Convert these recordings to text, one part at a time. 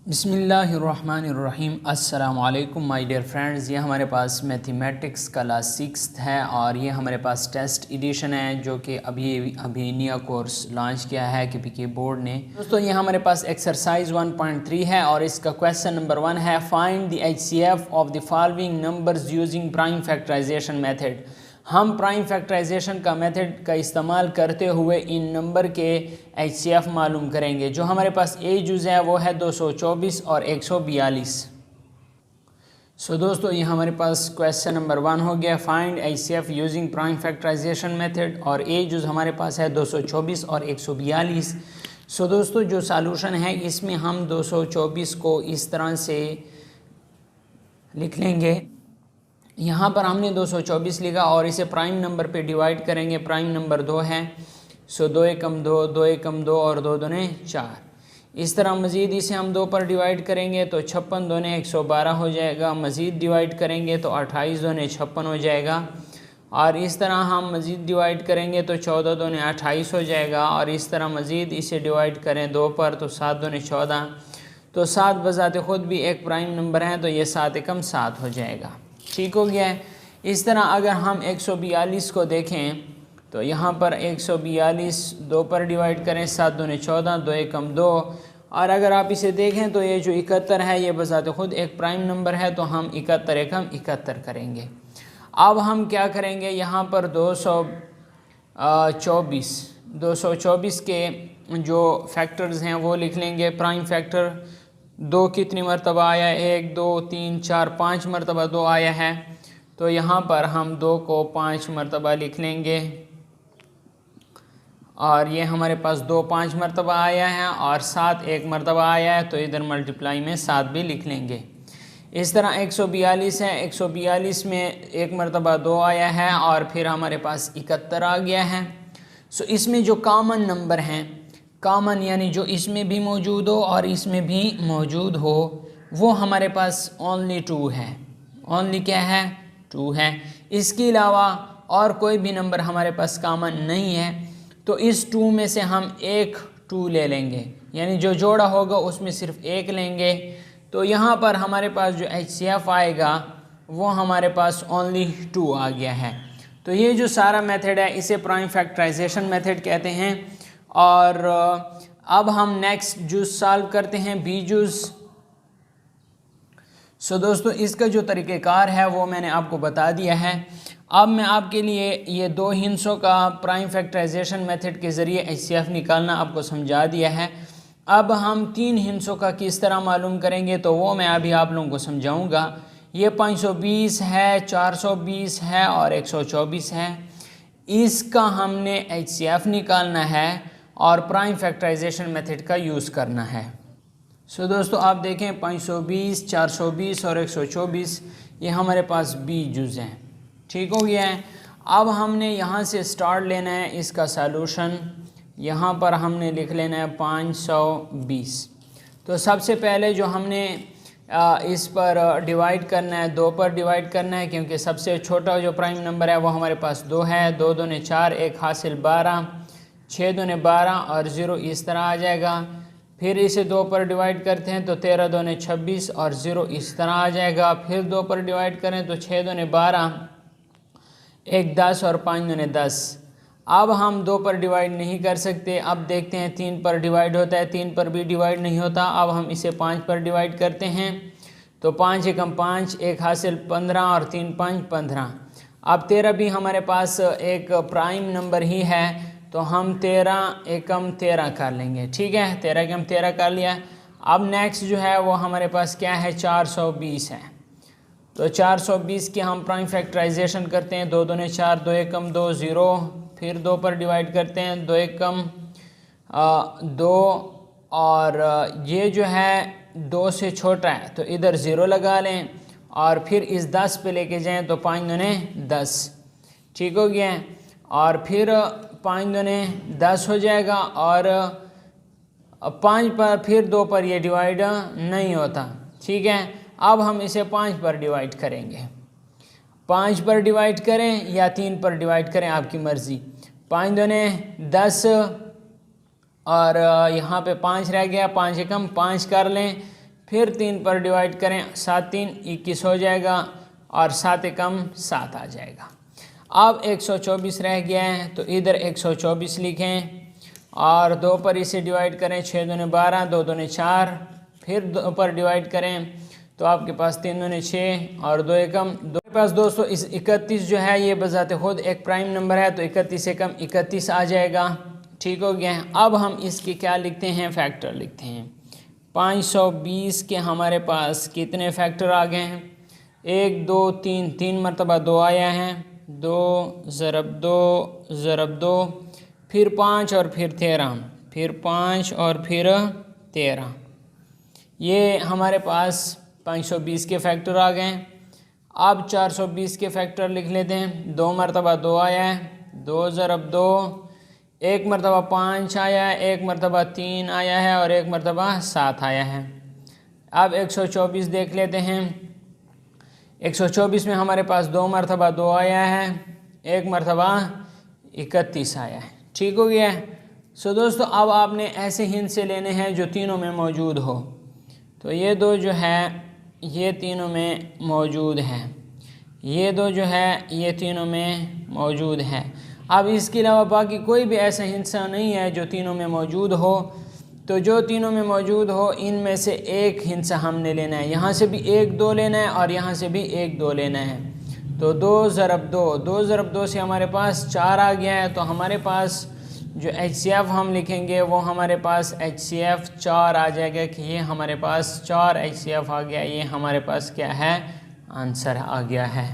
बिस्मिल्लाहिर्रहमानिर्रहीम। अस्सलाम वालेकुम माय डियर फ्रेंड्स। ये हमारे पास मैथमेटिक्स क्लास 6 है और ये हमारे पास टेस्ट एडिशन है जो कि अभी नया कोर्स लॉन्च किया है के बोर्ड ने। दोस्तों ये हमारे पास एक्सरसाइज 1.3 है और इसका क्वेश्चन नंबर 1 है, find the HCF of the following numbers using prime factorisation method. हम प्राइम फैक्टराइजेशन का मेथड का इस्तेमाल करते हुए इन नंबर के एचसीएफ मालूम करेंगे। जो हमारे पास ए जुज़ है वो है 224 और 142। सो दोस्तों ये हमारे पास क्वेश्चन नंबर 1 हो गया, find HCF using prime factorisation method, और ए जुज़ हमारे पास है 224 और 142। सो दोस्तों जो सॉल्यूशन है इसमें हम 224 को इस तरह से लिख लेंगे। यहाँ पर हमने 224 लिखा और इसे प्राइम नंबर पे डिवाइड करेंगे। प्राइम नंबर 2 है, सो 2 एकम 2, 2 एकम 2 और 2 दूने 4। इस तरह मज़ीद इसे हम 2 पर डिवाइड करेंगे तो 56 दूने 112 हो जाएगा। मज़ीद डिवाइड करेंगे तो 28 दूने 56 हो जाएगा। और इस तरह हम मज़ीद डिवाइड करेंगे तो 14 दूने 28 हो जाएगा। और इस तरह मज़ीद इसे डिवाइड करें 2 पर तो 7 दूने 14। तो 7 बज़ाते ख़ुद भी एक प्राइम नंबर है तो ये 7 एकम 7 हो जाएगा। ठीक हो गया है। इस तरह अगर हम 142 को देखें तो यहाँ पर 142 2 पर डिवाइड करें, 7 दूने 14, 2 एकम 2। और अगर आप इसे देखें तो ये जो 71 है ये बज़ाते ख़ुद एक प्राइम नंबर है तो हम 71 एकम 71 करेंगे। अब हम क्या करेंगे, यहाँ पर 224 के जो फैक्टर्स हैं वो लिख लेंगे। प्राइम फैक्टर 2 कितनी मरतबा आया, 1 2 3 4 5 मरतबा 2 आया है तो यहाँ पर हम 2 को 5 मरतबा लिख लेंगे। और ये हमारे पास 2 5 मरतबा आया है और 7 1 मरतबा आया है तो इधर मल्टीप्लाई में 7 भी लिख लेंगे। इस तरह 142 है, 142 में 1 मरतबा 2 आया है और फिर हमारे पास 71 आ गया है। सो इसमें जो कॉमन नंबर हैं, कॉमन यानी जो इसमें भी मौजूद हो और इसमें भी मौजूद हो, वो हमारे पास ओनली 2 है। ओनली क्या है, 2 है। इसके अलावा और कोई भी नंबर हमारे पास कॉमन नहीं है तो इस 2 में से हम एक 2 ले लेंगे, यानी जो जोड़ा होगा उसमें सिर्फ एक लेंगे। तो यहाँ पर हमारे पास जो एचसीएफ आएगा वो हमारे पास ओनली 2 आ गया है। तो ये जो सारा मेथड है इसे प्राइम फैक्टराइजेशन मेथड कहते हैं। और अब हम नेक्स्ट जूस सॉल्व करते हैं, बी जूस। सो दोस्तों इसका जो तरीक़ेकार है वो मैंने आपको बता दिया है। अब मैं आपके लिए ये 2 हिस्सों का प्राइम फैक्टराइजेशन मेथड के ज़रिए एचसीएफ निकालना आपको समझा दिया है। अब हम 3 हिस्सों का किस तरह मालूम करेंगे तो वो मैं अभी आप लोगों को समझाऊंगा। ये 520 है, 420 है और 124 है। इसका हमने एचसीएफ निकालना है और प्राइम फैक्टराइजेशन मेथड का यूज़ करना है। सो दोस्तों आप देखें 520, 420 और 124 ये हमारे पास बी जुज़ हैं। ठीक हो गया है। अब हमने यहाँ से स्टार्ट लेना है इसका सॉल्यूशन। यहाँ पर हमने लिख लेना है 520। तो सबसे पहले जो हमने इस पर डिवाइड करना है, 2 पर डिवाइड करना है क्योंकि सबसे छोटा जो प्राइम नंबर है वो हमारे पास 2 है। 2 दूने 4, 1 हासिल 12, 6 दूने 12 और 0 इस तरह आ जाएगा। फिर इसे 2 पर डिवाइड करते हैं तो 13 दूने 26 और 0 इस तरह आ जाएगा। फिर 2 पर डिवाइड करें तो 6 दूने 12, 1 10 और 5 दूने 10। अब हम 2 पर डिवाइड नहीं कर सकते। अब देखते हैं 3 पर डिवाइड होता है, 3 पर भी डिवाइड नहीं होता। अब हम इसे 5 पर डिवाइड करते हैं तो 5 एकम 5, 1 हासिल 15 और 3 5 15। अब 13 भी हमारे पास एक प्राइम नंबर ही है तो हम 13 एकम 13 कर लेंगे। ठीक है, 13 एकम 13 कर लिया। अब नेक्स्ट जो है वो हमारे पास क्या है, 420 है। तो 420 की हम प्राइम फैक्टराइजेशन करते हैं। 2 दूने 4, 2 एकम 2, 0। फिर 2 पर डिवाइड करते हैं, 2 एकम 2 और ये जो है 2 से छोटा है तो इधर 0 लगा लें और फिर इस 10 पे लेके जाएं तो 5 दूने 10। ठीक हो गया है। और फिर 5 दूने 10 हो जाएगा और 5 पर फिर 2 पर ये डिवाइड नहीं होता। ठीक है, अब हम इसे 5 पर डिवाइड करेंगे। 5 पर डिवाइड करें या 3 पर डिवाइड करें, आपकी मर्ज़ी। 5 दूने 10 और यहाँ पे 5 रह गया, 5 एकम 5 कर लें फिर 3 पर डिवाइड करें, 7 3 21 हो जाएगा और 7 एकम 7 आ जाएगा। अब 124 रह गया है तो इधर 124 लिखें और 2 पर इसे डिवाइड करें, 6 दूने 12, 2 दूने 4, फिर 2 पर डिवाइड करें तो आपके पास 3 दूने 6 और 2 एकम 2 के पास दोस्तों इस 31 जो है ये बजाते खुद एक प्राइम नंबर है तो 31 एकम 31 आ जाएगा। ठीक हो गया है। अब हम इसके क्या लिखते हैं, फैक्टर लिखते हैं। 520 के हमारे पास कितने फैक्टर आ गए हैं, 1 2 3, 3 मरतबा 2 आया है, 2 ज़रब 2 ज़रब 2, फिर 5 और फिर 13, फिर 5 और फिर 13, ये हमारे पास 520 के फैक्टर आ गए। अब 420 के फैक्टर लिख लेते हैं। 2 मरतबा 2 आया है, 2 ज़रब 2, 1 मरतबा 5 आया है, 1 मरतबा 3 आया है और 1 मरतबा 7 आया है। अब 124 देख लेते हैं। 124 में हमारे पास 2 मरतबा 2 आया है, 1 मरतबा 31 आया है। ठीक हो गया है। सो दोस्तों अब आपने ऐसे हिंद से लेने हैं जो तीनों में मौजूद हो। तो ये दो जो है ये तीनों में मौजूद है, ये दो जो है ये तीनों में मौजूद है। अब इसके अलावा बाकी कोई भी ऐसा हिस्सा नहीं है जो तीनों में मौजूद हो। तो जो तीनों में मौजूद हो इनमें से एक हिस्सा हमने लेना है। यहाँ से भी 1 2 लेना है और यहाँ से भी 1 2 लेना है। तो 2 ज़रब 2, 2 ज़रब 2 से हमारे पास 4 आ गया है। तो हमारे पास जो HCF हम लिखेंगे वो हमारे पास HCF 4 आ जाएगा कि ये हमारे पास 4 HCF आ गया। ये हमारे पास क्या है, आंसर आ गया है।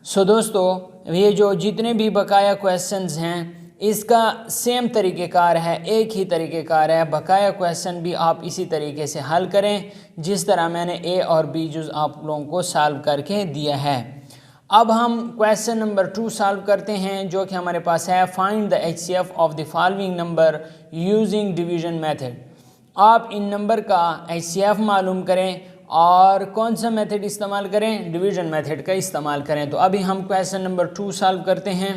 सो दोस्तों ये जो जितने भी बकाया क्वेश्चंस हैं इसका सेम तरीक़ेकार है, एक ही तरीक़ेकार है। बकाया क्वेश्चन भी आप इसी तरीके से हल करें जिस तरह मैंने A और B जुज़ आप लोगों को सॉल्व करके दिया है। अब हम क्वेश्चन नंबर 2 सॉल्व करते हैं जो कि हमारे पास है, find the HCF of the following number using division method. आप इन नंबर का HCF मालूम करें और कौन सा मेथड इस्तेमाल करें, डिवीज़न मेथड का इस्तेमाल करें। तो अभी हम क्वेश्चन नंबर 2 सॉल्व करते हैं।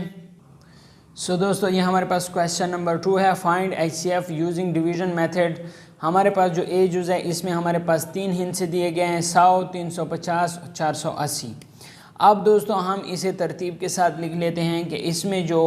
सो दोस्तों ये हमारे पास क्वेश्चन नंबर 2 है, find HCF using division method. हमारे पास जो A जुज़ है इसमें हमारे पास 3 हिस्से दिए गए हैं, 100, 350 और 480। अब दोस्तों हम इसे तरतीब के साथ लिख लेते हैं कि इसमें जो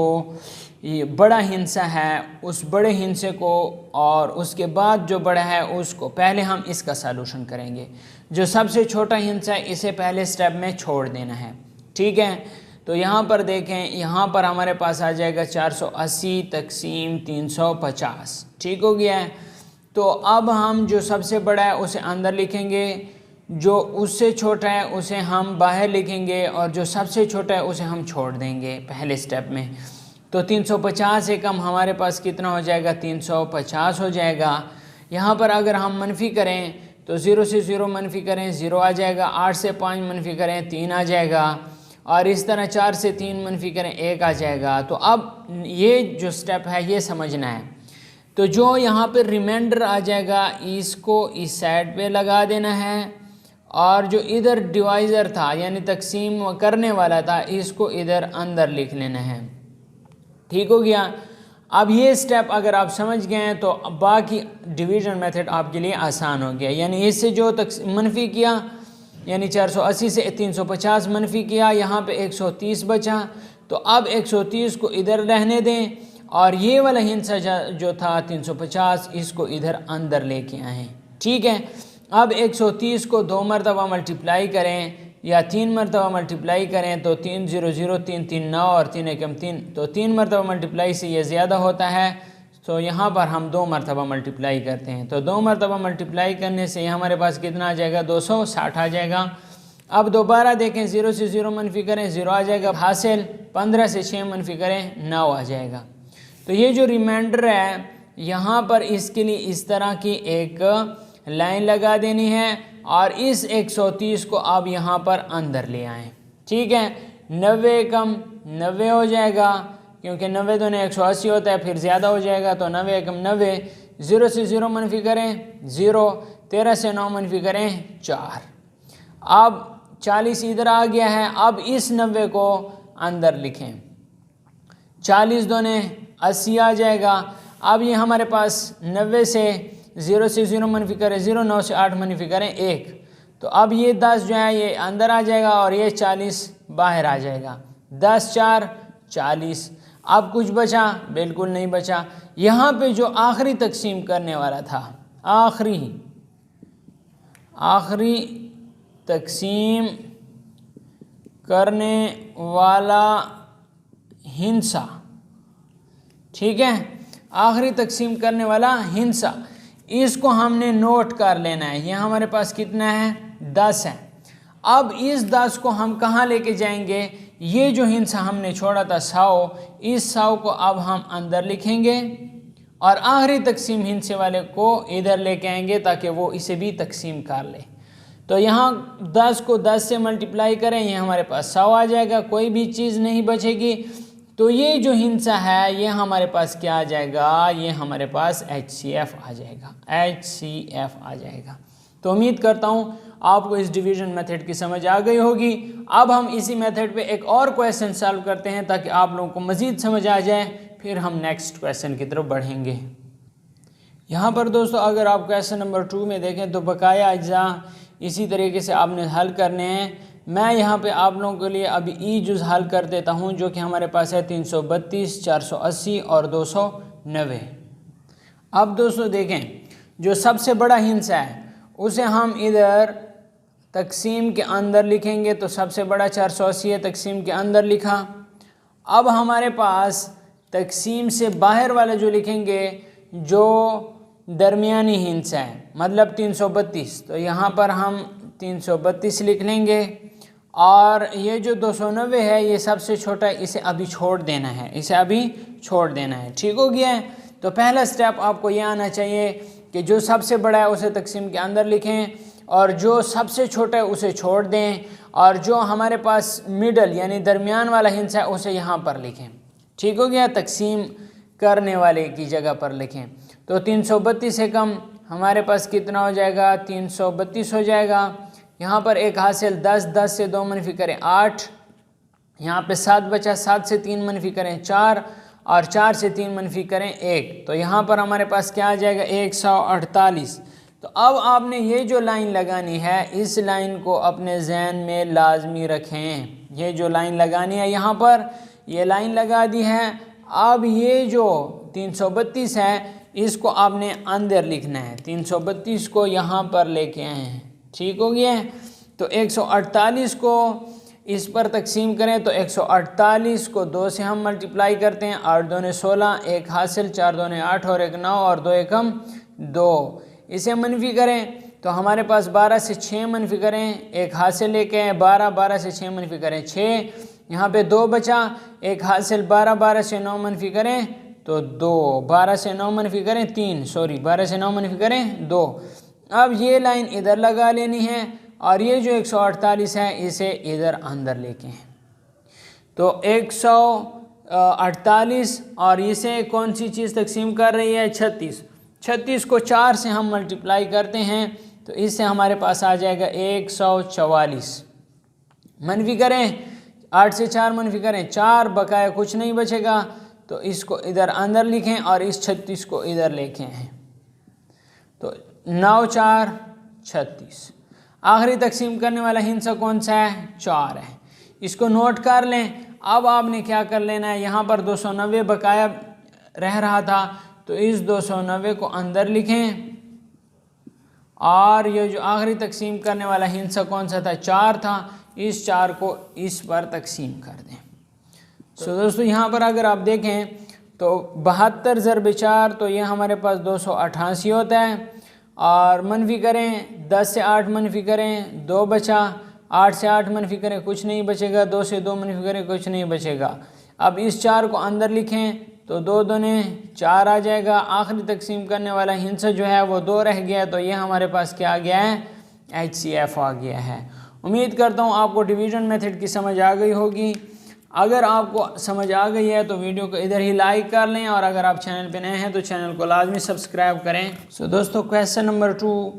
ये बड़ा हिस्सा है उस बड़े हिस्से को और उसके बाद जो बड़ा है उसको पहले हम इसका सॉल्यूशन करेंगे। जो सबसे छोटा हिस्सा है इसे पहले स्टेप में छोड़ देना है। ठीक है। तो यहाँ पर देखें, यहाँ पर हमारे पास आ जाएगा 480 तक़सीम 350। ठीक हो गया है। तो अब हम जो सबसे बड़ा है उसे अंदर लिखेंगे, जो उससे छोटा है उसे हम बाहर लिखेंगे और जो सबसे छोटा है उसे हम छोड़ देंगे पहले स्टेप में। तो 350 से कम हमारे पास कितना हो जाएगा, 350 हो जाएगा। यहाँ पर अगर हम मनफी करें तो 0 से 0 मनफी करें 0 आ जाएगा, 8 से 5 मनफी करें 3 आ जाएगा और इस तरह 4 से 3 मनफी करें 1 आ जाएगा। तो अब ये जो स्टेप है ये समझना है। तो जो यहाँ पर रिमाइंडर आ जाएगा इसको इस साइड पे लगा देना है और जो इधर डिवाइज़र था यानी तकसीम करने वाला था इसको इधर अंदर लिख लेना है। ठीक हो गया। अब ये स्टेप अगर आप समझ गए हैं तो बाकी डिवीज़न मेथड आपके लिए आसान हो गया। यानी इससे जो मनफी किया यानी 480 से 350 मनफी किया, यहाँ पे 130 बचा। तो अब 130 को इधर रहने दें और ये वाला हिस्सा जो था 350 इसको इधर अंदर लेके आएँ। ठीक है। अब 130 को 2 मरतबा मल्टीप्लाई करें या 3 मरतबा मल्टीप्लाई करें तो 3 0 0 3 3 9 और 3 एकम 3। तो 3 मरतबा मल्टीप्लाई से ये ज़्यादा होता है तो यहाँ पर हम 2 मरतबा मल्टीप्लाई करते हैं। तो 2 मरतबा मल्टीप्लाई करने से हमारे पास कितना आ जाएगा, 260 आ जाएगा। अब दोबारा देखें, 0 से 0 मनफी करें 0 आ जाएगा हासिल, 15 से 6 मनफी करें 9 आ जाएगा। तो ये जो रिमाइंडर है यहाँ पर इसके लिए इस तरह की एक लाइन लगा देनी है और इस 130 को आप यहाँ पर अंदर ले आएँ। ठीक है। 90 कम 90 हो जाएगा क्योंकि 90 दूने 180 होता है, फिर ज़्यादा हो जाएगा तो 90 कम 90। 0 से 0 मनफी करें 0, 13 से 9 मनफी करें 4। अब 40 इधर आ गया है। अब इस 90 को अंदर लिखें, 40 दूने 80 आ जाएगा। अब ये हमारे पास 90 से 0 से 0 मनफी करें 0, 9 से 8 मनफी करें 1। तो अब ये 10 जो है ये अंदर आ जाएगा और ये 40 बाहर आ जाएगा। 10 4 40। अब कुछ बचा? बिल्कुल नहीं बचा। यहाँ पे जो आखिरी तकसीम करने वाला था, आखिरी तकसीम करने वाला हिंसा, ठीक है, आखिरी तकसीम करने वाला हिंसा, इसको हमने नोट कर लेना है। यहाँ हमारे पास कितना है? 10 है। अब इस 10 को हम कहाँ लेके जाएंगे? ये जो हिंसा हमने छोड़ा था 100, इस 100 को अब हम अंदर लिखेंगे और आखिरी तकसीम हिंसे वाले को इधर लेके आएंगे ताकि वो इसे भी तकसीम कर ले। तो यहाँ 10 को 10 से मल्टीप्लाई करें, ये हमारे पास 100 आ जाएगा, कोई भी चीज़ नहीं बचेगी। तो ये जो हिंसा है ये हमारे पास क्या आ जाएगा? ये हमारे पास HCF आ जाएगा, HCF आ जाएगा। तो उम्मीद करता हूँ आपको इस डिवीज़न मेथड की समझ आ गई होगी। अब हम इसी मेथड पे एक और क्वेश्चन सॉल्व करते हैं ताकि आप लोगों को मज़ीद समझ आ जाए, फिर हम नेक्स्ट क्वेश्चन की तरफ बढ़ेंगे। यहाँ पर दोस्तों अगर आप क्वेश्चन नंबर 2 में देखें तो बकाया अज्जा इसी तरीके से आपने हल करने हैं। मैं यहाँ पे आप लोगों के लिए अभी ई जुज़ हल कर देता हूँ, जो कि हमारे पास है 332, 480 और 290। अब दोस्तों देखें, जो सबसे बड़ा हिंसा है उसे हम इधर तकसीम के अंदर लिखेंगे, तो सबसे बड़ा 480 है, तकसीम के अंदर लिखा। अब हमारे पास तकसीम से बाहर वाला जो लिखेंगे, जो दरमियानी हिंसा है, मतलब 332, तो यहाँ पर हम 332 लिख लेंगे। और ये जो 290 है ये सबसे छोटा है, इसे अभी छोड़ देना है, इसे अभी छोड़ देना है। ठीक हो गया है। तो पहला स्टेप आपको ये आना चाहिए कि जो सबसे बड़ा है उसे तकसीम के अंदर लिखें और जो सबसे छोटा है उसे छोड़ दें, और जो हमारे पास मिडल यानी दरमियान वाला हिस्सा है उसे यहाँ पर लिखें। ठीक हो गया, तकसीम करने वाले की जगह पर लिखें। तो 332 से कम हमारे पास कितना हो जाएगा? 332 हो जाएगा। यहाँ पर एक हासिल 10, 10 से 2 मनफी करें 8, यहाँ पे 7 बचा, 7 से 3 मनफी करें 4 और 4 से 3 मनफी करें 1। तो यहाँ पर हमारे पास क्या आ जाएगा? 148। तो अब आपने ये जो लाइन लगानी है इस लाइन को अपने जहन में लाजमी रखें। ये जो लाइन लगानी है यहाँ पर ये लाइन लगा दी है। अब ये जो 332 है इसको आपने अंदर लिखना है, 332 को यहाँ पर लेके आए हैं। ठीक हो गया है। तो 148 को इस पर तकसीम करें तो 148 को 2 से हम मल्टीप्लाई करते हैं, 8 दूने 16, 1 हासिल, 4 दूने 8 और 1 9 और 2 एकम 2। इसे मनफी करें तो हमारे पास 12 से 6 मनफी करें, 1 हासिल लेके आए 12, 12 से 6 मनफी करें 6, यहाँ पे 2 बचा, 1 हासिल 12, 12 से 9 मनफी करें तो 2, 12 से 9 मनफी करें 3, 12 से 9 मनफी करें 2। अब ये लाइन इधर लगा लेनी है और ये जो 148 है इसे इधर अंदर लेके हैं। तो 148 और इसे कौन सी चीज़ तकसीम कर रही है? 36। 36 को 4 से हम मल्टीप्लाई करते हैं तो इससे हमारे पास आ जाएगा 144। मनफी करें 8 से 4 मनफी करें 4, बकाया कुछ नहीं बचेगा तो इसको इधर अंदर लिखें और इस 36 को इधर लेके हैं। तो 9 4 36। आखिरी तकसीम करने वाला हिस्सा कौन सा है? 4 है। इसको नोट कर लें। अब आपने क्या कर लेना है, यहाँ पर 290 बकाया रह रहा था तो इस 290 को अंदर लिखें और ये जो आखिरी तकसीम करने वाला हिस्सा कौन सा था? 4 था, इस 4 को इस पर तकसीम कर दें। तो दोस्तों यहाँ पर अगर आप देखें तो 72 ज़रब 4 तो ये हमारे पास 288 होता है। और मनफी करें 10 से 8 मनफी करें 2 बचा, 8 से 8 मनफी करें कुछ नहीं बचेगा, 2 से 2 मनफी करें कुछ नहीं बचेगा। अब इस 4 को अंदर लिखें तो 2 दूने 4 आ जाएगा। आखिरी तकसीम करने वाला हिस्सा जो है वो 2 रह गया तो ये हमारे पास क्या आ गया है? HCF आ गया है। उम्मीद करता हूँ आपको डिवीज़न मेथड की समझ आ गई होगी। अगर आपको समझ आ गई है तो वीडियो को इधर ही लाइक कर लें और अगर आप चैनल पे नए हैं तो चैनल को लाजमी सब्सक्राइब करें। सो दोस्तों क्वेश्चन नंबर 2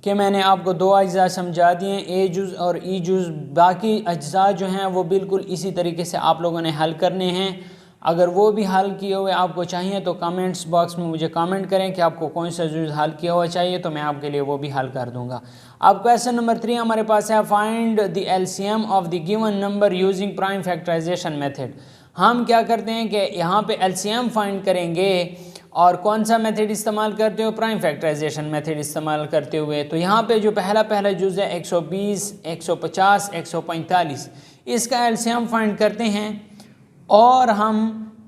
के मैंने आपको 2 अज्जा समझा दिए, ए जुज़ और ई जुज़। बाकी अज्जा जो हैं वो बिल्कुल इसी तरीके से आप लोगों ने हल करने हैं। अगर वो भी हल किए हुए आपको चाहिए तो कमेंट्स बॉक्स में मुझे कमेंट करें कि आपको कौन सा जूस हल किया हुआ चाहिए, तो मैं आपके लिए वो भी हल कर दूंगा। अब क्वेश्चन नंबर 3 हमारे पास है, find the LCM of the given number using prime factorisation method. हम क्या करते हैं कि यहाँ पे एलसीएम फाइंड करेंगे और कौन सा मेथड इस्तेमाल करते हो, प्राइम फैक्टराइजेशन मेथड इस्तेमाल करते हुए। तो यहाँ पे जो पहला जुज़ है 120, 150, 145, इसका एलसीएम फाइंड करते हैं और हम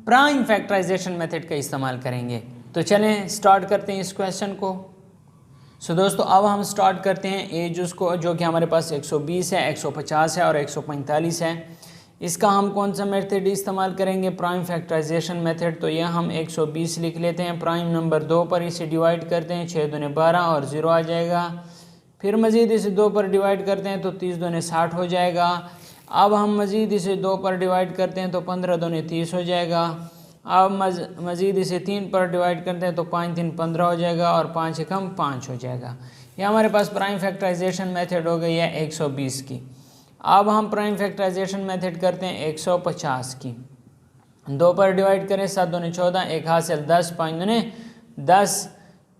प्राइम फैक्टराइजेशन मेथड का इस्तेमाल करेंगे। तो चलें स्टार्ट करते हैं इस क्वेश्चन को। दोस्तों अब हम स्टार्ट करते हैं ए जूस को, जो कि हमारे पास 120 है, 150 है और 145 है। इसका हम कौन सा मेथड इस्तेमाल करेंगे, प्राइम फैक्टराइजेशन मेथड। तो यह हम 120 लिख लेते हैं, प्राइम नंबर 2 पर इसे डिवाइड करते हैं, 6 दूने 12 और 0 आ जाएगा। फिर मज़ीद इसे 2 पर डिवाइड करते हैं तो 30 दूने 60 हो जाएगा। अब हम मज़ीद इसे 2 पर डिवाइड करते हैं तो 15 दूने 30 हो जाएगा। अब मज़ीद इसे 3 पर डिवाइड करते हैं तो 5 3 15 हो जाएगा और 5 एकम 5 हो जाएगा। यह हमारे पास प्राइम फैक्टराइजेशन मेथड हो गई है 120 की। अब हम प्राइम फैक्टराइजेशन मेथड करते हैं 150 की। 2 पर डिवाइड करें, 7 दूने 14, 1 हासिल 10, 5 दूने 10।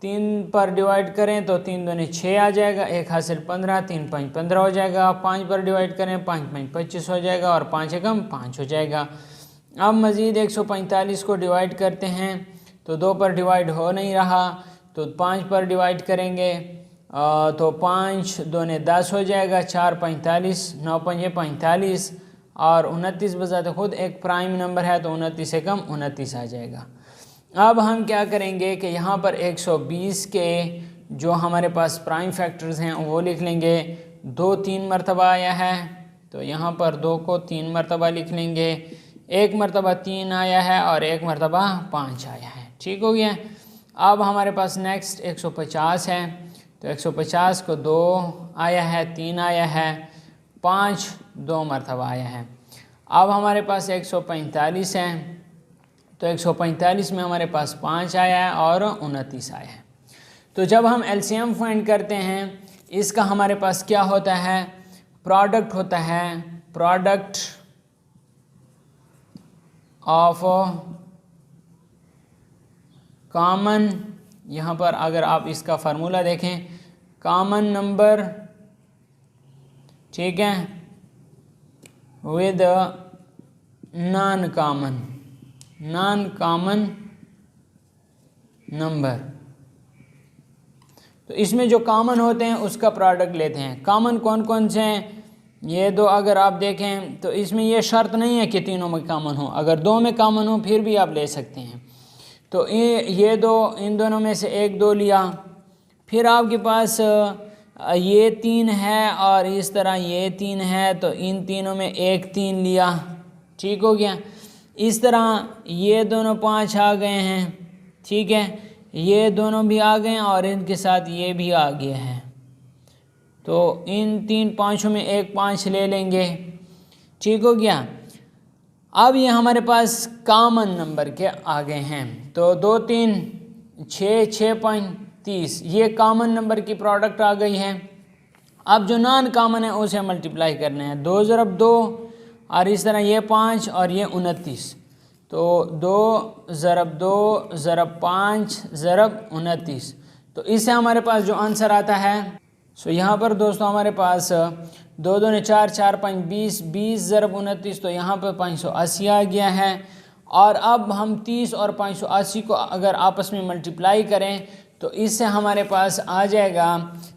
3 पर डिवाइड करें तो 3 दूने 6 आ जाएगा, 1 हासिल 15, 3 5 15 हो जाएगा। 5 पर डिवाइड करें, 5 5 25 हो जाएगा और 5 एकम 5 हो जाएगा। अब मज़ीद 145 को डिवाइड करते हैं तो 2 पर डिवाइड हो नहीं रहा, तो 5 पर डिवाइड करेंगे तो 5 दूने 10 हो जाएगा, 4 45, 9 5 45 और 29 बजाते खुद एक प्राइम नंबर है तो 29 से कम 29 आ जाएगा। अब हम क्या करेंगे कि यहाँ पर 120 के जो हमारे पास प्राइम फैक्टर्स हैं वो लिख लेंगे। 2 3 मरतबा आया है तो यहाँ पर 2 को 3 मरतबा लिख लेंगे, 1 मरतबा 3 आया है और 1 मरतबा 5 आया है। ठीक हो गया। अब हमारे पास नेक्स्ट 150 है, तो 150 को 2 आया है, 3 आया है, 5 2 मरतबा आया है। अब हमारे पास 145 है, तो 145 में हमारे पास 5 आया है और 29 आया है। तो जब हम एलसीएम फाइंड करते हैं इसका हमारे पास क्या होता है, प्रोडक्ट होता है, प्रोडक्ट ऑफ कॉमन, यहाँ पर अगर आप इसका फार्मूला देखें, कॉमन नंबर, ठीक है, विद नॉन कॉमन नंबर। तो इसमें जो कॉमन होते हैं उसका प्रोडक्ट लेते हैं। कॉमन कौन कौन से हैं, ये 2 अगर आप देखें तो इसमें ये शर्त नहीं है कि तीनों में कॉमन हो, अगर 2 में कॉमन हो फिर भी आप ले सकते हैं। तो ये 2, इन दोनों में से 1 2 लिया, फिर आपके पास ये 3 है और इस तरह ये 3 है, तो इन तीनों में 1 3 लिया। ठीक हो गया। इस तरह ये दोनों 5 आ गए हैं, ठीक है, ये दोनों भी आ गए हैं और इनके साथ ये भी आ गया है, तो इन 3 5 में 1 5 ले लेंगे। ठीक हो गया। अब ये हमारे पास कॉमन नंबर के आ गए हैं, तो 2 3 6 6 5 30, ये कॉमन नंबर की प्रोडक्ट आ गई है। अब जो नॉन कॉमन है उसे मल्टीप्लाई करना है, 2 ज़रब 2 और इस तरह ये 5 और ये 29, तो 2 ज़रब 2 ज़रब 5 ज़रब 29, तो इससे हमारे पास जो आंसर आता है, सो यहाँ पर दोस्तों हमारे पास 2 दूने 4 4 5 20, 20 ज़रब 29, तो यहाँ पर 580 आ गया है। और अब हम 30 और 580 को अगर आपस में मल्टीप्लाई करें तो इससे हमारे पास आ जाएगा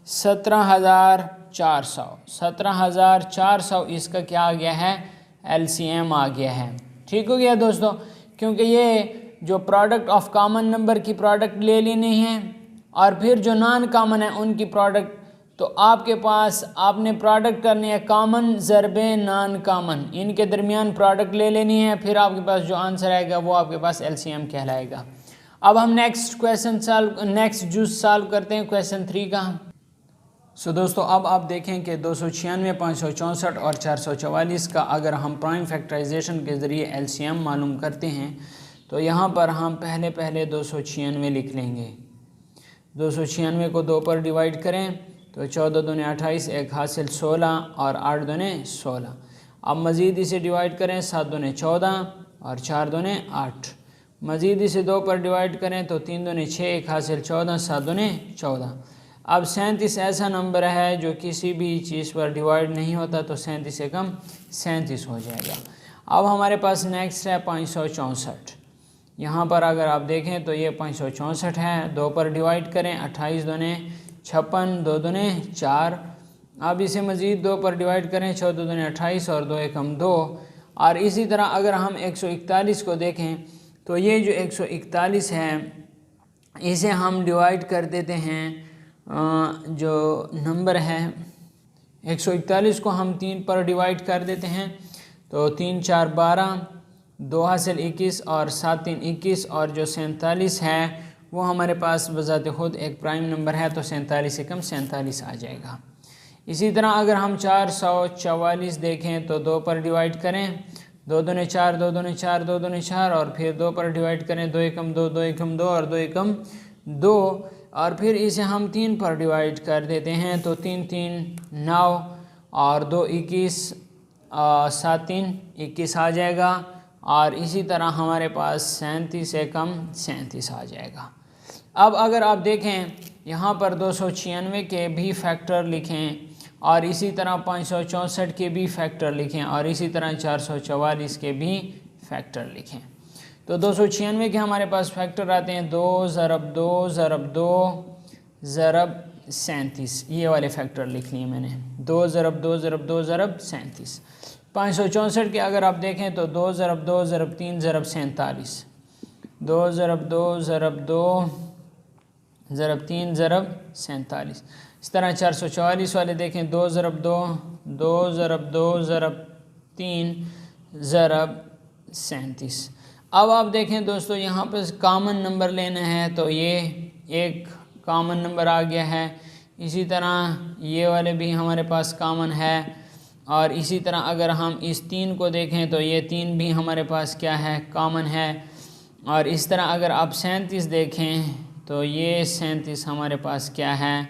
17,400। 17,400 इसका क्या आ गया है, एलसीएम आ गया है। ठीक हो गया दोस्तों, क्योंकि ये जो प्रोडक्ट ऑफ कॉमन नंबर की प्रोडक्ट ले लेनी है और फिर जो नॉन कॉमन है उनकी प्रोडक्ट, तो आपके पास आपने प्रोडक्ट करनी है कॉमन ज़रबे नॉन कॉमन, इनके दरमियान प्रोडक्ट ले लेनी है, फिर आपके पास जो आंसर आएगा वो आपके पास एलसीएम कहलाएगा। अब हम नेक्स्ट जूस सॉल्व करते हैं क्वेश्चन 3 का। सो दोस्तों अब आप देखें कि 296, 564 और 444 का अगर हम प्राइम फैक्टराइजेशन के ज़रिए एलसीएम मालूम करते हैं तो यहाँ पर हम पहले 296 लिख लेंगे। 296 को 2 पर डिवाइड करें तो 14 दूने 28, 1 हासिल 16 और 8 दूने 16। अब मज़ीद इसे डिवाइड करें, 7 दूने 14, और 4 दूने 8। मज़ीद इसे 2 पर डिवाइड करें तो 3 दूने 6, 1 हासिल 14, 7 दूने 14। अब 37 ऐसा नंबर है जो किसी भी चीज़ पर डिवाइड नहीं होता, तो 37 से कम 37 हो जाएगा। अब हमारे पास नेक्स्ट है 564। यहाँ पर अगर आप देखें तो ये 564 है। 2 पर डिवाइड करें, 28 दूने 56, 2 दूने 4। अब इसे मज़ीद 2 पर डिवाइड करें, 14 दूने 28 और 2 एकम 2। और इसी तरह अगर हम 141 को देखें तो ये जो 141 है इसे हम डिवाइड कर देते हैं, जो नंबर है 141 को हम 3 पर डिवाइड कर देते हैं, तो 3 4 12, 2 हासिल 21 और 7 3 21, और जो 47 है वो हमारे पास बजाते खुद एक प्राइम नंबर है, तो 47 से कम 47 आ जाएगा। इसी तरह अगर हम 444 देखें तो 2 पर डिवाइड करें, 2 दूने 4, 2 दूने 4, 2 दूने 4, और फिर 2 पर डिवाइड करें, 2 एकम 2, 2 एकम 2 और 2 एकम 2, और फिर इसे हम 3 पर डिवाइड कर देते हैं, तो 3 3 9 और 2 21, 7 3 21 आ जाएगा। और इसी तरह हमारे पास 37 से कम 37 आ जाएगा। अब अगर आप देखें यहाँ पर 296 के भी फैक्टर लिखें, और इसी तरह 564 के भी फैक्टर लिखें, और इसी तरह 444 के भी फैक्टर लिखें। तो 296 के हमारे पास फैक्टर आते हैं 2 ज़रब 2 ज़रब 2 ज़रब 37। ये वाले फैक्टर लिख लिए मैंने, 2 ज़रब 2 ज़रब 2 ज़रब 37। 564 के अगर आप देखें तो 2 ज़रब 2 ज़रब 3 ज़रब 47, 2 ज़रब 2 ज़रब 2 ज़रब 3 ज़रब 47। इस तरह 444 वाले देखें, 2 ज़रब 2 2 ज़रब 2 ज़रब 3 ज़रब 37। अब आप देखें दोस्तों यहाँ पर कॉमन नंबर लेना है, तो ये एक कॉमन नंबर आ गया है। इसी तरह ये वाले भी हमारे पास कॉमन है, और इसी तरह अगर हम इस 3 को देखें तो ये 3 भी हमारे पास क्या है, कॉमन है। और इस तरह अगर आप 37 देखें तो ये 37 हमारे पास क्या है,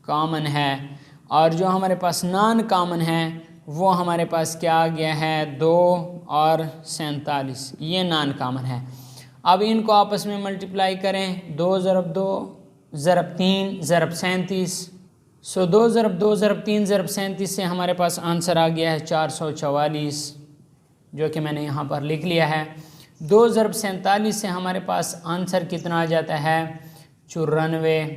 कॉमन है। और जो हमारे पास नॉन कॉमन है वो हमारे पास क्या आ गया है, 2 और 47, ये नॉन कॉमन है। अब इनको आपस में मल्टीप्लाई करें, 2 ज़रब 2 ज़रब 3 ज़रब 37। सो 2 ज़रब 2 ज़रब 3 ज़रब 37 से हमारे पास आंसर आ गया है 444, जो कि मैंने यहाँ पर लिख लिया है। 2 ज़रब 47 से हमारे पास आंसर कितना आ जाता है, 94।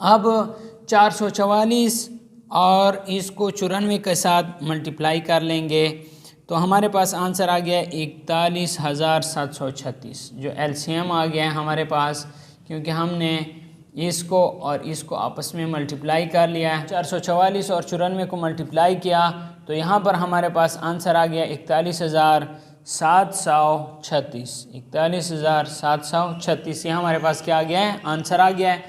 अब 444 और इसको 94 के साथ मल्टीप्लाई कर लेंगे तो हमारे पास आंसर आ गया 41,736, जो एलसीएम आ गया है हमारे पास, क्योंकि हमने इसको और इसको आपस में मल्टीप्लाई कर लिया है। 444 और 94 को मल्टीप्लाई किया तो यहाँ पर हमारे पास आंसर आ गया 41,736। 41,736 ये हमारे पास क्या आ गया है, आंसर आ गया है।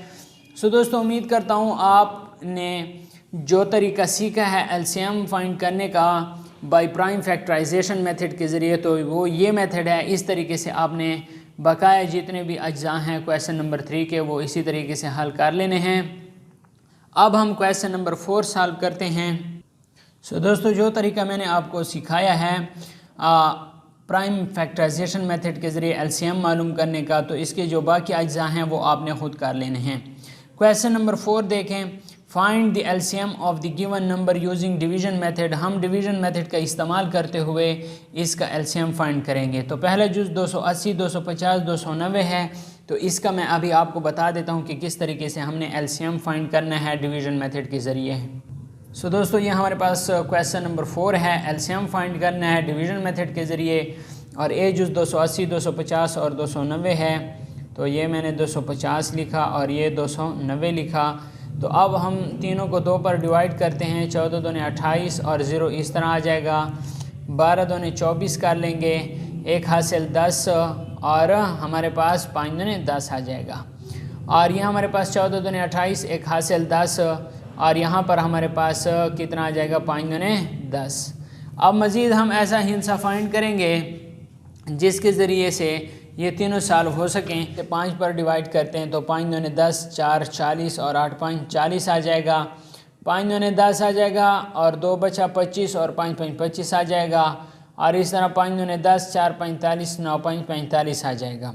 सो दोस्तों उम्मीद करता हूँ आपने जो तरीका सीखा है एलसीएम फाइंड करने का बाय प्राइम फैक्टराइजेशन मेथड के ज़रिए, तो वो ये मेथड है। इस तरीके से आपने बकाया जितने भी अज्जा हैं क्वेश्चन नंबर 3 के वो इसी तरीके से हल कर लेने हैं। अब हम क्वेश्चन नंबर 4 सॉल्व करते हैं। सो दोस्तों जो तरीका मैंने आपको सिखाया है प्राइम फैक्टराइजेशन मेथड के ज़रिए एलसीएम मालूम करने का, तो इसके जो बाकी अज्जा हैं वो आपने ख़ुद कर लेने हैं। क्वेश्चन नंबर 4 देखें, find the LCM of the given number using division method. हम डिवीजन मेथड का इस्तेमाल करते हुए इसका एलसीएम फाइंड करेंगे। तो पहला जुज़ 280, 250, 290 है, तो इसका मैं अभी आपको बता देता हूँ कि किस तरीके से हमने एलसीएम फाइंड करना है डिवीजन मेथड के ज़रिए। सो दोस्तों ये हमारे पास क्वेश्चन नंबर 4 है, एलसीएम फाइंड करना है डिवीजन मेथड के ज़रिए, और ए जुज़ 280, 250 और 290 है, तो ये मैंने 250 लिखा और ये 290 लिखा। तो अब हम तीनों को 2 पर डिवाइड करते हैं, 14 दूने 28 और 0 इस तरह आ जाएगा। 12 दूने 24 कर लेंगे, 1 हासिल 10 और हमारे पास 5 दूने 10 आ जाएगा। और ये हमारे पास 14 दूने 28, 1 हासिल 10 और यहाँ पर हमारे पास कितना आ जाएगा, 5 दूने 10। अब मज़ीद हम ऐसा हिंसा फाइंड करेंगे जिसके ज़रिए से ये तीनों सॉल्व हो सकें। तो 5 पर डिवाइड करते हैं तो 5 दूने 10, 4 40 और 8 5 40 आ जाएगा। 5 दूने 10 आ जाएगा और 2 बचा 25 और 5 5 25 आ जाएगा। और इस तरह 5 दूने 10, 4 45, 9 5 45 आ जाएगा।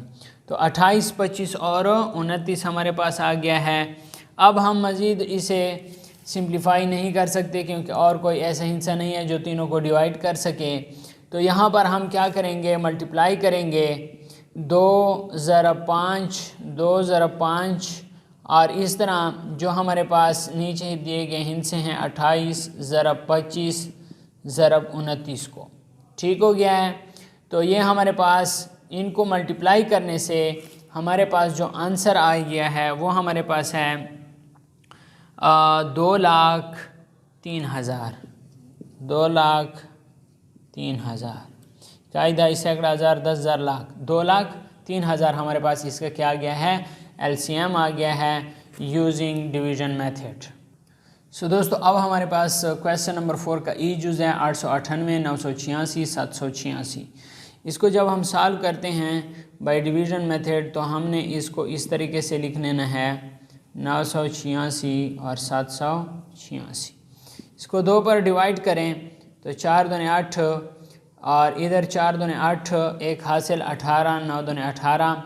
तो 28, 25 और 29 हमारे पास आ गया है। अब हम मज़ीद इसे सिंप्लीफाई नहीं कर सकते क्योंकि और कोई ऐसा हिस्सा नहीं है जो तीनों को डिवाइड कर सके। तो यहाँ पर हम क्या करेंगे, मल्टीप्लाई करेंगे 2 ज़रब 5, 2 ज़रब 5 और इस तरह जो हमारे पास नीचे दिए गए हिस्से हैं 28 ज़रब 25 ज़रब 29 को। ठीक हो गया है। तो ये हमारे पास इनको मल्टीप्लाई करने से हमारे पास जो आंसर आ गया है वो हमारे पास है 2,03,000। 2,03,000 कायदा सैकड़ा हज़ार 10,000 लाख 2,03,000 हमारे पास इसका क्या आ गया है, एलसीएम आ गया है यूजिंग डिवीज़न मेथड। सो दोस्तों अब हमारे पास क्वेश्चन नंबर 4 का ई जुज़ है 898, 986, 786। इसको जब हम सॉल्व करते हैं बाय डिवीज़न मेथड तो हमने इसको इस तरीके से लिख लेना है 986 और 786। इसको 2 पर डिवाइड करें तो 4 दूने 8 और इधर 4 दूने 8, 1 हासिल 18, 9 दूने 18।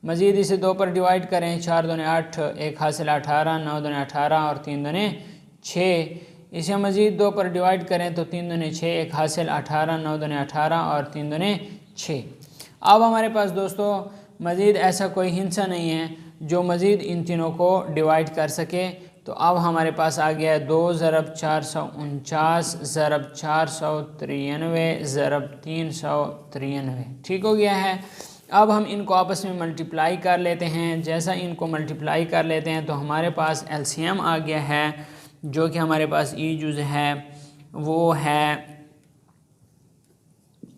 मज़ीद इसे 2 पर डिवाइड करें 4 दूने 8, 1 हासिल 18, 9 दूने 18 और 3 दूने 6। इसे मज़ीद 2 पर डिवाइड करें तो 3 दूने 6, 1 हासिल 18, 9 दूने 18 और 3 दूने 6। अब हमारे पास दोस्तों मज़ीद ऐसा कोई हिस्सा नहीं है जो मज़ीद इन तीनों को डिवाइड कर सके। तो अब हमारे पास आ गया 2 ज़रब 449 ज़रब 493 ज़रब 393। ठीक हो गया है। अब हम इनको आपस में मल्टीप्लाई कर लेते हैं। जैसा इनको मल्टीप्लाई कर लेते हैं तो हमारे पास एलसीएम आ गया है जो कि हमारे पास ई जुज़ है वो है,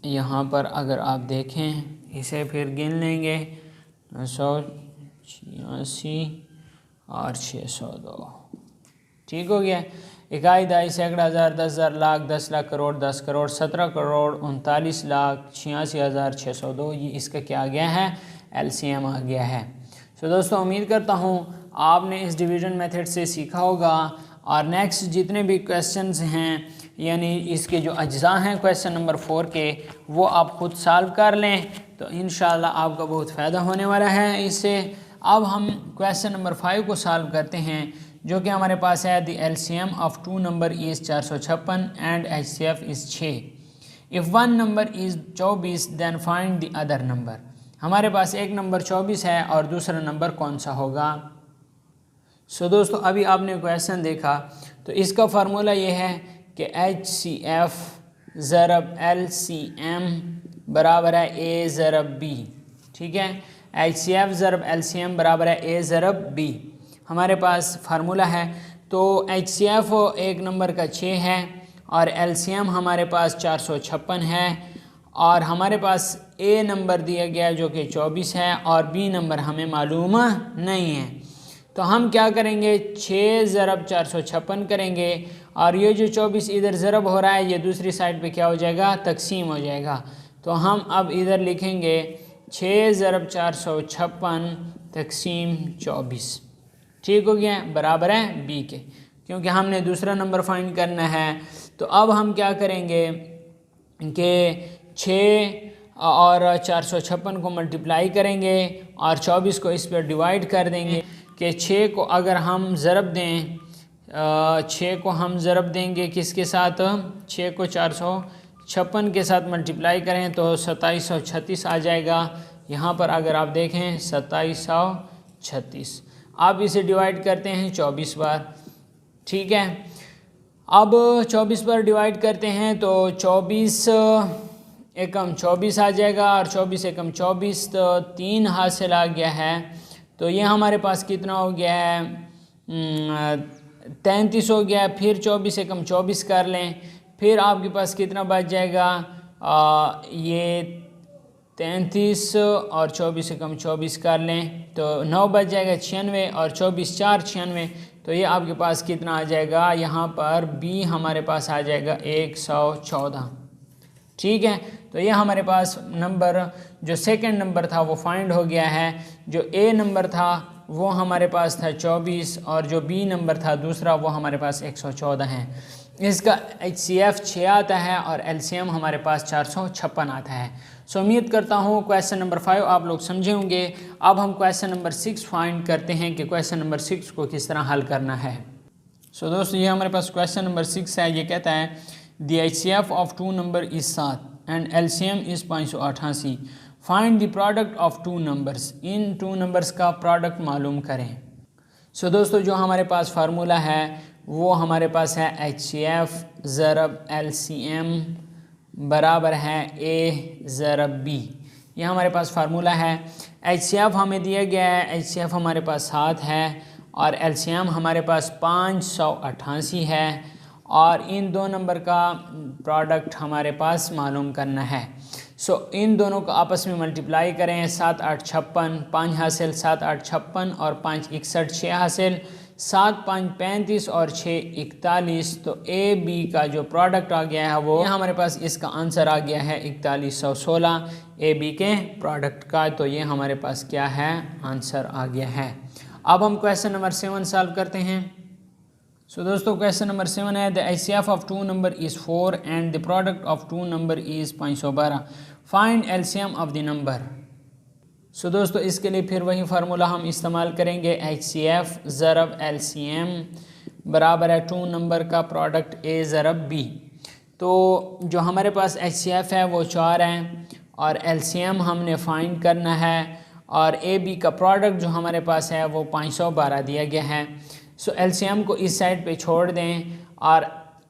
यहाँ पर अगर आप देखें इसे फिर गिन लेंगे 986 और 602। ठीक हो गया। इकाई दाई सैकड़ा हज़ार 10,000 लाख 10 लाख करोड़ 10 करोड़ 17 करोड़ 39 लाख 86,602 ये इसका क्या आ गया है, एलसीएम आ गया है। तो दोस्तों उम्मीद करता हूँ आपने इस डिवीज़न मेथड से सीखा होगा और नेक्स्ट जितने भी क्वेश्चंस हैं यानी इसके जो अज्जा हैं क्वेश्चन नंबर 4 के वो आप ख़ुद सॉल्व कर लें तो इंशाल्लाह आपका बहुत फ़ायदा होने वाला है इससे। अब हम क्वेश्चन नंबर 5 को सॉल्व करते हैं जो कि हमारे पास है the LCM of 2 number is 456 and HCF is 6। If one number is 24 then find the other number. हमारे पास एक नंबर 24 है और दूसरा नंबर कौन सा होगा। सो दोस्तों अभी आपने क्वेश्चन देखा तो इसका फार्मूला ये है कि HCF ज़रब LCM बराबर है A ज़रब B। ठीक है, HCF ज़रब LCM बराबर है A ज़रब B हमारे पास फार्मूला है। तो HCF एक नंबर का 6 है और LCM हमारे पास 456 है और हमारे पास A नंबर दिया गया जो कि 24 है और B नंबर हमें मालूम नहीं है। तो हम क्या करेंगे 6 ज़रब 456 करेंगे और ये जो 24 इधर ज़रब हो रहा है ये दूसरी साइड पे क्या हो जाएगा, तकसीम हो जाएगा। तो हम अब इधर लिखेंगे 6 ज़रब 456 तकसीम 24। ठीक हो गया, बराबर है बी के, क्योंकि हमने दूसरा नंबर फाइंड करना है। तो अब हम क्या करेंगे कि 6 और 456 को मल्टीप्लाई करेंगे और 24 को इस पर डिवाइड कर देंगे कि 6 को अगर हम ज़रब दें 6 को हम ज़रब देंगे किसके साथ, 6 को 456 के साथ मल्टीप्लाई करें तो 2736 आ जाएगा। यहाँ पर अगर आप देखें 2736। अब इसे डिवाइड करते हैं 24 बार। ठीक है, अब 24 बार डिवाइड करते हैं तो 24 एकम 24 आ जाएगा और 24 एकम 24 तो 3 हासिल आ गया है। तो ये हमारे पास कितना हो गया है 33 हो गया। फिर 24 एकम 24 कर लें, फिर आपके पास कितना बच जाएगा ये 33 और 24 एकम 24 कर लें तो 9 बच जाएगा 96 और 24 4 96। तो ये आपके पास कितना आ जाएगा, यहाँ पर बी हमारे पास आ जाएगा 114। ठीक है, तो ये हमारे पास नंबर जो सेकंड नंबर था वो फाइंड हो गया है। जो ए नंबर था वो हमारे पास था 24 और जो बी नंबर था दूसरा वो हमारे पास 114 है। इसका HCF 6 आता है और LCM हमारे पास 456 आता है। सो उम्मीद करता हूँ क्वेश्चन नंबर 5 आप लोग समझे होंगे। अब हम क्वेश्चन नंबर 6 फाइंड करते हैं कि क्वेश्चन नंबर 6 को किस तरह हल करना है। सो दोस्तों ये हमारे पास क्वेश्चन नंबर 6 है। ये कहता है the HCF of 2 number is 7 and LCM is 588। Find the product of 2 numbers. In 2 numbers का प्रोडक्ट मालूम करें। सो दोस्तों जो हमारे पास फार्मूला है वो हमारे पास है HCF ज़रब LCM बराबर है A ज़रब B। ये हमारे पास फार्मूला है। HCF हमें दिया गया है, HCF हमारे पास 7 है और LCM हमारे पास 588 है और इन दो नंबर का प्रोडक्ट हमारे पास मालूम करना है। सो इन दोनों को आपस में मल्टीप्लाई करें। 7 8 56, 5 हासिल 7 8 56 और 5 61, 6 हासिल 7 5 35 और 6 41। तो ए बी का जो प्रोडक्ट आ गया है वो हमारे पास इसका आंसर आ गया है 4116 ए बी के प्रोडक्ट का। तो ये हमारे पास क्या है, आंसर आ गया है। अब हम क्वेश्चन नंबर 7 सॉल्व करते हैं। सो दोस्तों क्वेश्चन नंबर 7 है the HCF of 2 number is 4 and the product of 2 number is 512। Find LCM of the number. So दोस्तों इसके लिए फिर वही फार्मूला हम इस्तेमाल करेंगे। HCF ज़रब LCM बराबर है 2 नंबर का प्रोडक्ट A ज़रब B। तो जो हमारे पास HCF है वो 4 है और LCM हमने फाइंड करना है और AB का प्रोडक्ट जो हमारे पास है वो 512 दिया गया है। सो LCM को इस साइड पे छोड़ दें और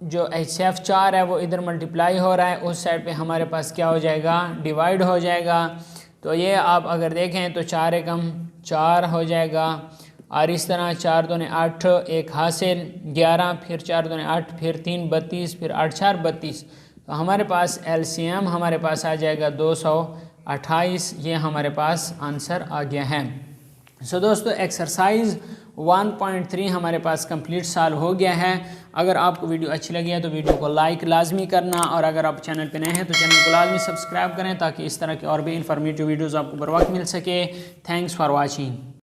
जो HCF 4 है वो इधर मल्टीप्लाई हो रहा है, उस साइड पे हमारे पास क्या हो जाएगा, डिवाइड हो जाएगा। तो ये आप अगर देखें तो 4 एकम 4 हो जाएगा और इस तरह 4 दूने 8, 1 हासिल 11, फिर 4 दूने 8, फिर 3 32, फिर 8 4 32। तो हमारे पास LCM हमारे पास आ जाएगा 228। ये हमारे पास आंसर आ गया है। सो दोस्तों एक्सरसाइज 1.3 हमारे पास कंप्लीट सॉल्व हो गया है। अगर आपको वीडियो अच्छी लगी है तो वीडियो को लाइक लाजमी करना और अगर आप चैनल पे नए हैं तो चैनल को लाजमी सब्सक्राइब करें ताकि इस तरह के और भी इंफॉर्मेटिव वीडियोस आपको बर वक्त मिल सके। Thanks for watching.